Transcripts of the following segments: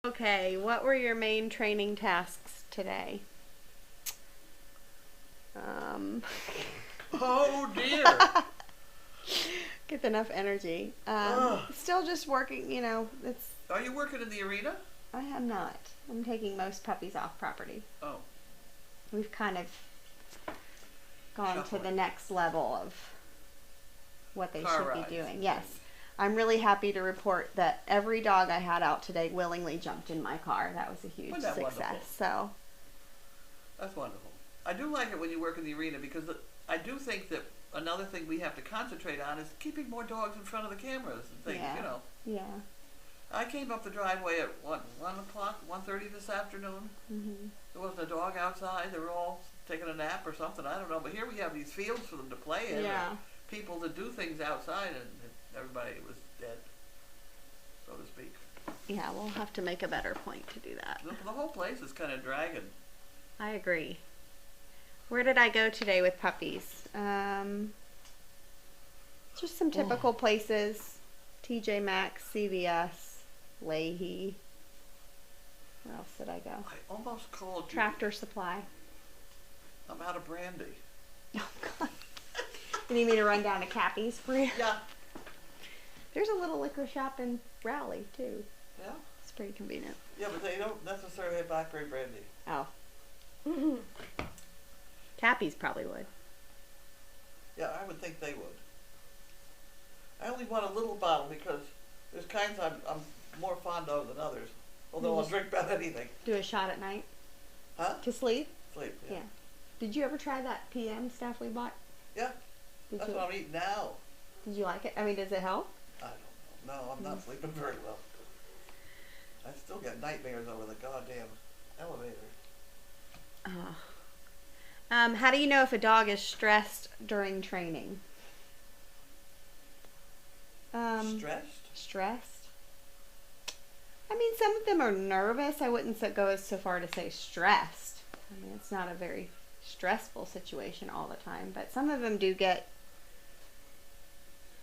Okay, what were your main training tasks today? Um, Oh dear. Get enough energy. Ugh. Still just working, it's, Are you working in the arena? I am not. I'm taking most puppies off property. Oh, We've kind of gone to the shuffling. next level of what they Car should rides be doing. and Yes. things. I'm really happy to report that every dog I had out today willingly jumped in my car. That was a huge Wasn't that success. wonderful? So, That's wonderful. I do like it when you work in the arena because I do think that another thing we have to concentrate on is keeping more dogs in front of the cameras and things, yeah. you know. Yeah. I came up the driveway at, 1 o'clock, 1:30 this afternoon. Mhm. There wasn't a dog outside. They were all taking a nap or something. I don't know. But here we have these fields for them to play in. Yeah. And people to do things outside, and everybody was dead, so to speak. Yeah, we'll have to make a better point to do that. The whole place is kind of dragging. I agree. Where did I go today with puppies? Just some typical places. TJ Maxx, CVS, Leahy. Where else did I go? I almost called you. Tractor Supply. I'm out of brandy. Oh, God. You need me to run down to Cappy's for you? Yeah. There's a little liquor shop in Raleigh, too. Yeah? It's pretty convenient. Yeah, but they don't necessarily have blackberry brandy. Oh. Cappy's probably would. Yeah, I would think they would. I only want a little bottle because there's kinds I'm more fond of than others. Although I'll drink about anything. Do a shot at night Huh? to sleep? Sleep, Yeah. yeah. Did you ever try that PM stuff we bought? Yeah, Did that's you? what I'm eating now. Did you like it? I mean, does it help? I don't know. No, I'm not sleeping very well. I still get nightmares over the goddamn elevator. Oh. How do you know if a dog is stressed during training? Stressed? Stressed? I mean, some of them are nervous. I wouldn't go so far to say stressed. I mean, it's not a very stressful situation all the time, but some of them do get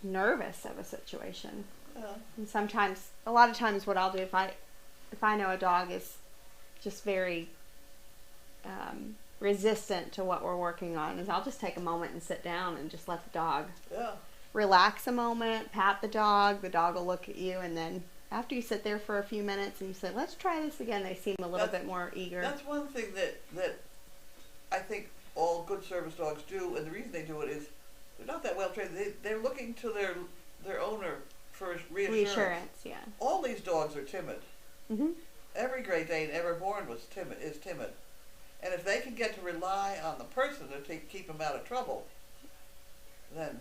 nervous of a situation. Yeah. And sometimes, a lot of times, what I'll do if I know a dog is just very resistant to what we're working on, is I'll just take a moment and sit down and just let the dog Yeah. relax a moment, pat the dog will look at you, and then after you sit there for a few minutes and you say, let's try this again, they seem a little bit more eager. That's one thing that I think all good service dogs do, and the reason they do it is they're not that well trained. They're looking to their owner for reassurance. Yeah. All these dogs are timid. Mm-hmm. Every Great Dane ever born is timid. And if they can get to rely on the person to keep them out of trouble, then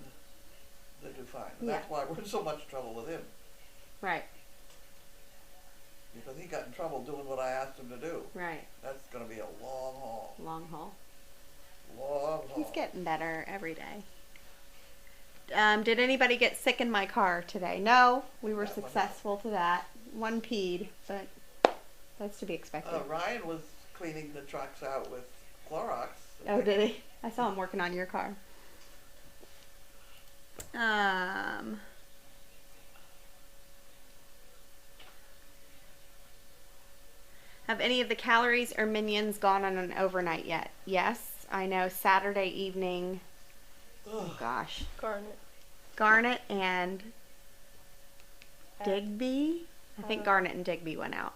they do fine. And Yeah. that's why we're in so much trouble with him. Right. Because he got in trouble doing what I asked him to do. Right. That's going to be a long haul. Long haul. Long haul. He's getting better every day. Did anybody get sick in my car today? No, we were That one. successful to that. One peed, but that's to be expected. Ryan was cleaning the trucks out with Clorox. Oh, did he? I saw him working on your car. Have any of the calories or minions gone on an overnight yet? Yes, I know Saturday evening, oh gosh, Garnet and Digby. I think Garnet and Digby went out.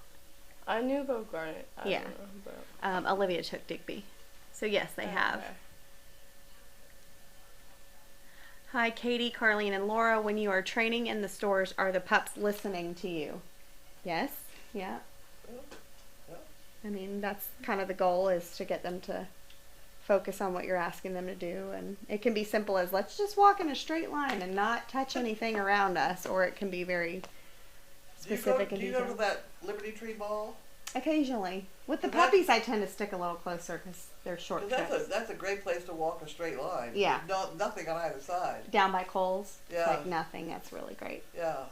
I knew about Garnet. I Yeah. don't know about. Olivia took Digby. So yes, they have. Okay. Hi, Katie, Carlene, and Laura. When you are training in the stores, are the pups listening to you? Yes. Yeah. Yeah. I mean, that's kind of the goal, is to get them to focus on what you're asking them to do. And it can be simple as, let's just walk in a straight line and not touch anything around us, or it can be very specific and Do you go to detailed. that Liberty Tree Ball? Occasionally. With the So that's- puppies, I tend to stick a little closer because they're short 'Cause trips. that's a great place to walk a straight line. Yeah. No, nothing on either side. Down by Coles, Yeah. it's like nothing. That's really great. Yeah.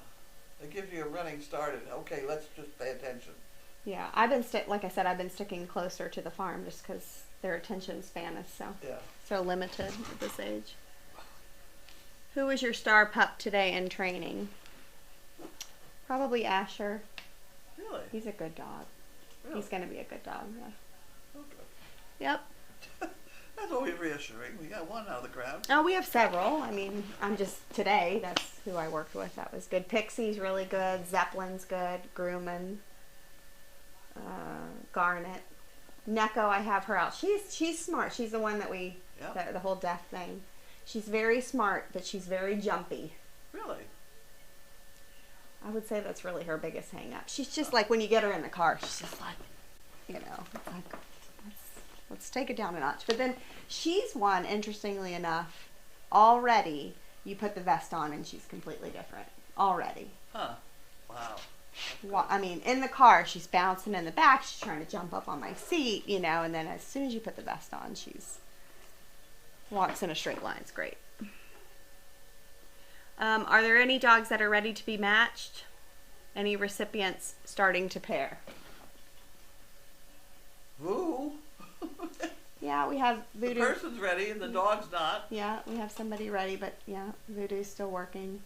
It gives you a running start and, okay, let's just pay attention. Yeah, I've been like I said, I've been sticking closer to the farm just because their attention span is Yeah. so limited at this age. Who was your star pup today in training? Probably Asher. Really? He's a good dog. Really? He's gonna be a good dog. Yeah. Okay. Yep. That's always reassuring. We got one out of the crowd. Oh, we have several. I mean, today, that's who I worked with. That was good. Pixie's really good. Zeppelin's good. Grumman. Garnet. Neko, I have her out. She's smart. She's the one that Yep. the whole deaf thing. She's very smart, but she's very jumpy. Really? I would say that's really her biggest hang up. She's just like, when you get her in the car, she's just like, you know, like, let's take it down a notch. But then she's one, interestingly enough, already you put the vest on and she's completely different. Already. Huh. Wow. Well, I mean, in the car, she's bouncing in the back. She's trying to jump up on my seat, you know, and then as soon as you put the vest on, she's walks in a straight line. It's great. Are there any dogs that are ready to be matched? Any recipients starting to pair? Woo. Yeah, we have The Voodoo. person's ready and the dog's not. Yeah, we have somebody ready, but yeah, Voodoo's still working.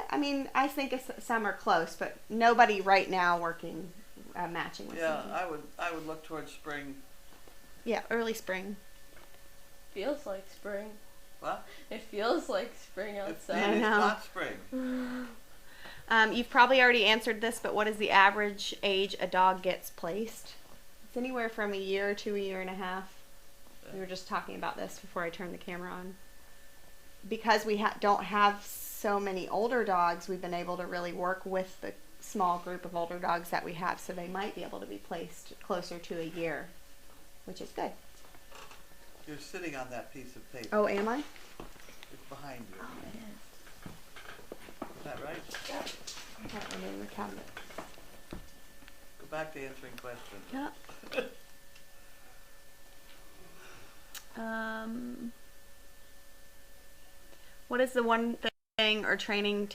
I mean, I think some are close, but nobody right now working matching with Yeah, somebody. I would look towards spring. Yeah, early spring. Feels like spring. What? It feels like spring I outside. It's know. not spring. You've probably already answered this, but what is the average age a dog gets placed? It's anywhere from a year to a year and a half. We were just talking about this before I turned the camera on. Because we don't have so many older dogs, we've been able to really work with the small group of older dogs that we have, so they might be able to be placed closer to a year, which is good. You're sitting on that piece of paper. Oh, am I? It's behind you. Oh, it is. Is that right? I got it in the cabinet. Go back to answering questions. Yep. What is the one thing or training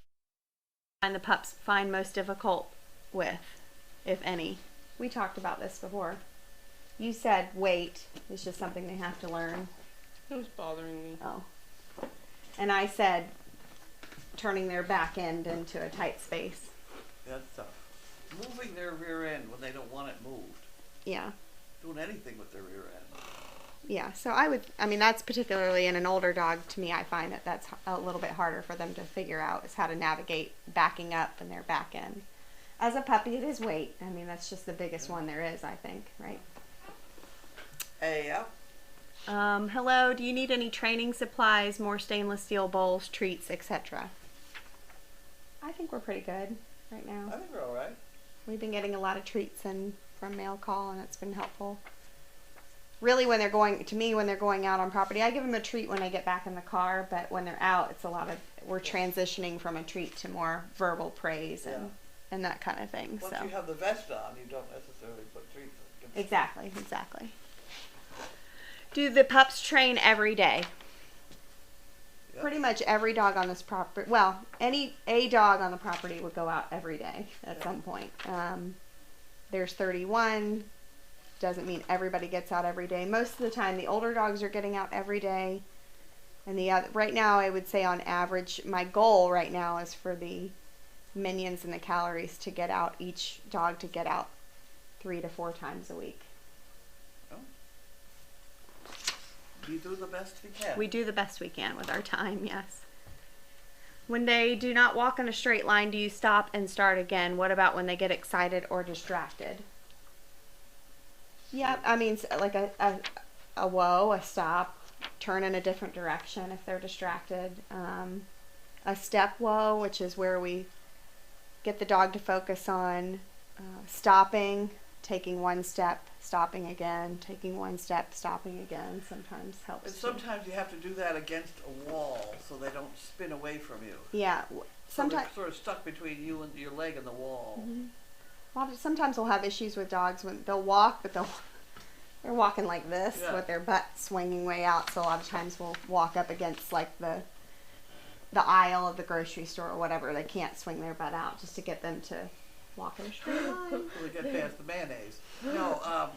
the pups find most difficult with, if any? We talked about this before. You said weight is just something they have to learn. It was bothering me. Oh. And I said turning their back end into a tight space. That's tough. Moving their rear end when they don't want it moved. Yeah. Doing anything with their rear end. Yeah, so that's particularly in an older dog, to me, I find that's a little bit harder for them to figure out, is how to navigate backing up in their back end. As a puppy, it is weight. I mean, that's just the biggest one there is, I think, right? Hey, yeah. Hello, do you need any training supplies, more stainless steel bowls, treats, etc.? I think we're pretty good right now. I think we're all right. We've been getting a lot of treats in from mail call, and it's been helpful. Really, when they're going out on property, I give them a treat when they get back in the car, but when they're out, we're transitioning from a treat to more verbal praise and that kind of thing. Once So you have the vest on, you don't necessarily put treats on. Exactly. Do the pups train every day? Yep. Pretty much every dog on this property, well, a dog on the property would go out every day at some point. There's 31. Doesn't mean everybody gets out every day. Most of the time, the older dogs are getting out every day. And right now, I would say on average, my goal right now is for the minions and the calories to get out, each dog to get out 3 to 4 times a week. Oh. You do the best we can. We do the best we can with our time, yes. When they do not walk in a straight line, do you stop and start again? What about when they get excited or distracted? Yeah, I mean, like a whoa, a stop, turn in a different direction if they're distracted. A step whoa, which is where we get the dog to focus on stopping, taking one step, stopping again, taking one step, stopping again. Sometimes helps. And sometimes you have to do that against a wall so they don't spin away from you. Yeah, sometimes. So they're sort of stuck between you and your leg and the wall. Mm-hmm. Sometimes we'll have issues with dogs when they'll walk, but they're walking like this with their butt swinging way out. So a lot of times we'll walk up against like the aisle of the grocery store or whatever. They can't swing their butt out just to get them to walk in a straight line. Till we get past the mayonnaise. No,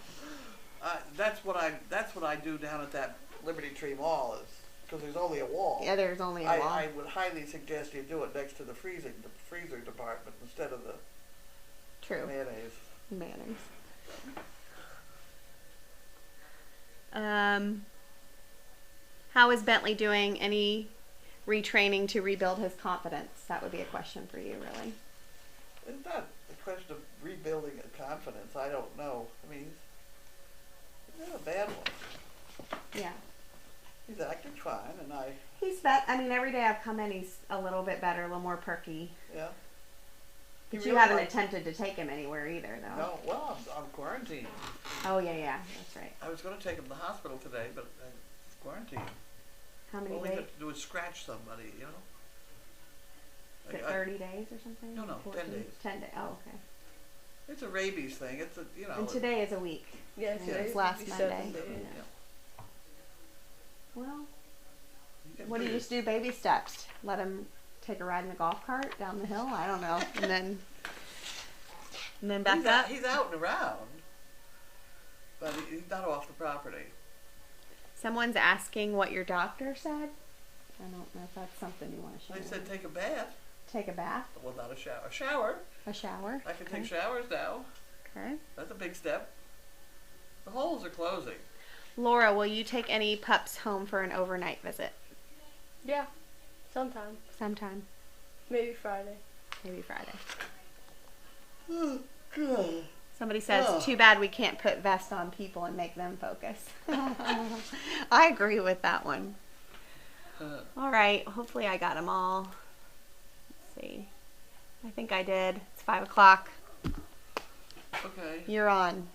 that's what I do down at that Liberty Tree Mall is because there's only a wall. Yeah, there's only a wall. I would highly suggest you do it next to the freezer department instead of the True. Mayonnaise. How is Bentley doing? Any retraining to rebuild his confidence? That would be a question for you, really. It's not a question of rebuilding a confidence. I don't know. I mean, he's not a bad one. Yeah. He's acting fine, and He's every day I've come in, he's a little bit better, a little more perky. yeah. But you haven't attempted to take him anywhere either, though. No, well, I'm quarantined. Oh, yeah, that's right. I was going to take him to the hospital today, but it's quarantined. How many All we days? have to do is scratch somebody, you know? Is it 30 days or something? No, 10 days. 10 days, oh, okay. It's a rabies thing. It's a, you know. And today is a week. Yeah, And today it's last would be Monday. 7 days. Yeah. Well, You get what do you weird. just do? Baby steps. Let him take a ride in the golf cart down the hill? I don't know. And then back up? He's out and around, but he's not off the property. Someone's asking what your doctor said. I don't know if that's something you want to share. They said take a bath. Take a bath, Well, not a shower. A shower. a shower. I can take showers now. Okay. That's a big step. The holes are closing. Laura, will you take any pups home for an overnight visit? Yeah, sometime. Sometime. Maybe Friday. Maybe Friday. Oh, God. Somebody says, Oh. too bad we can't put vests on people and make them focus. I agree with that one. All right. Hopefully I got them all. Let's see. I think I did. It's 5 o'clock. Okay. You're on.